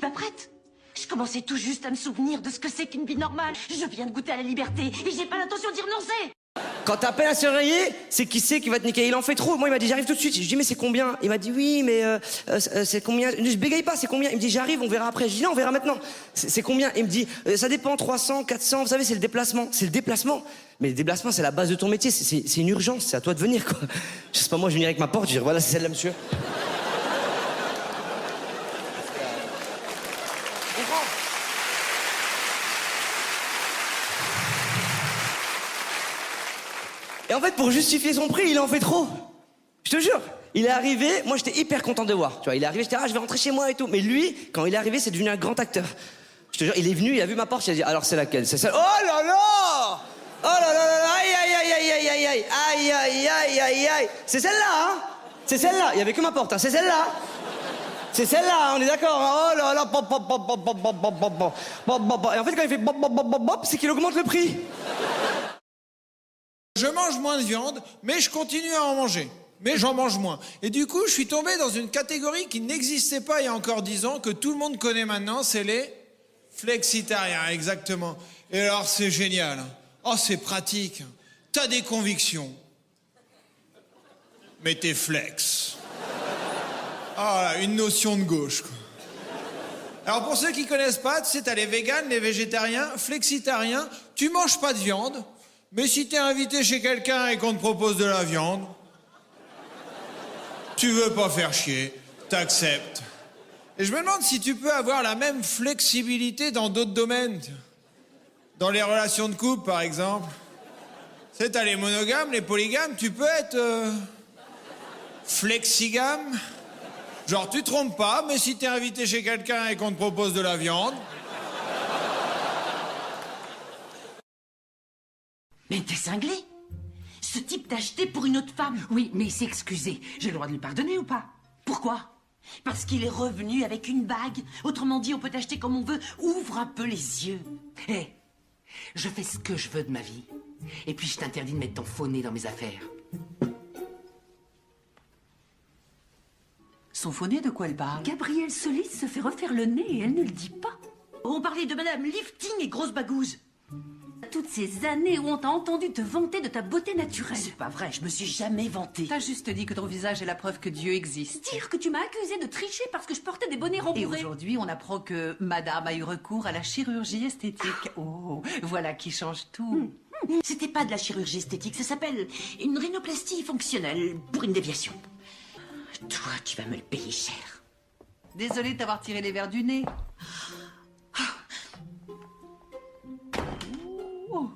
suis pas prête. Je commençais tout juste à me souvenir de ce que c'est qu'une vie normale. Je viens de goûter à la liberté et j'ai pas l'intention d'y renoncer. Quand t'as à peine à se réveiller, c'est qui c'est qui va te niquer. Il en fait trop. Moi, il m'a dit j'arrive tout de suite. Je dis mais c'est combien? Il m'a dit oui, mais c'est combien? Je bégaye pas, c'est combien? Il me dit j'arrive, on verra après. Je dis non, on verra maintenant. C'est combien? Il me dit ça dépend, 300, 400. Vous savez, c'est le déplacement. C'est le déplacement. Mais le déplacement, c'est la base de ton métier. C'est une urgence. C'est à toi de venir, quoi. Je sais pas, moi, je viens avec ma porte. Je dis voilà, c'est celle-là, monsieur. Et en fait, pour justifier son prix, il en fait trop. Je te jure. Il est arrivé, moi j'étais hyper content de voir. Tu vois, il est arrivé, j'étais je vais rentrer chez moi et tout. Mais lui, quand il est arrivé, c'est devenu un grand acteur. Je te jure, il est venu, il a vu ma porte, il a dit alors c'est laquelle? C'est celle. Oh là là! Oh là là là là! Aïe aïe aïe aïe aïe aïe aïe aïe aïe aïe aïe aïe. C'est celle-là, hein? C'est celle-là. Il y avait que ma porte, hein. C'est celle-là. C'est celle-là, on est d'accord. Oh là là, pop pop pop pop pop pop pop pop pop pop. Et en fait, quand il fait pop pop pop pop pop, c'est qu'il augmente le prix. Je mange moins de viande, mais je continue à en manger. Mais j'en mange moins. Et du coup, je suis tombé dans une catégorie qui n'existait pas il y a encore 10 ans, que tout le monde connaît maintenant, c'est les flexitariens, exactement. Et alors, c'est génial. Oh, c'est pratique. T'as des convictions. Mais t'es flex. Ah, là, une notion de gauche, quoi. Alors, pour ceux qui connaissent pas, tu sais, t'as les véganes, les végétariens, flexitariens, tu manges pas de viande. Mais si t'es invité chez quelqu'un et qu'on te propose de la viande, tu veux pas faire chier, t'acceptes. Et je me demande si tu peux avoir la même flexibilité dans d'autres domaines. Dans les relations de couple, par exemple. Tu sais, t'as les monogames, les polygames, tu peux être flexigame. Genre, tu te trompes pas, mais si t'es invité chez quelqu'un et qu'on te propose de la viande... Mais t'es cinglé. Ce type t'a acheté pour une autre femme. Oui, mais il s'est excusé. J'ai le droit de lui pardonner ou pas? Pourquoi? Parce qu'il est revenu avec une bague. Autrement dit, on peut t'acheter comme on veut. Ouvre un peu les yeux. Hé, je fais ce que je veux de ma vie. Et puis je t'interdis de mettre ton faux nez dans mes affaires. Son faux nez, de quoi elle parle? Gabrielle Solis se fait refaire le nez et elle ne le dit pas. On parlait de Madame Lifting et grosse bagouze. Toutes ces années où on t'a entendu te vanter de ta beauté naturelle. C'est pas vrai, je me suis jamais vantée. T'as juste dit que ton visage est la preuve que Dieu existe. Dire que tu m'as accusé de tricher parce que je portais des bonnets Et rembourrés. aujourd'hui, on apprend que Madame a eu recours à la chirurgie esthétique. Oh, voilà qui change tout. C'était pas de la chirurgie esthétique, ça s'appelle une rhinoplastie fonctionnelle pour une déviation. Toi, tu vas me le payer cher. Désolée de t'avoir tiré les verres du nez. Oh.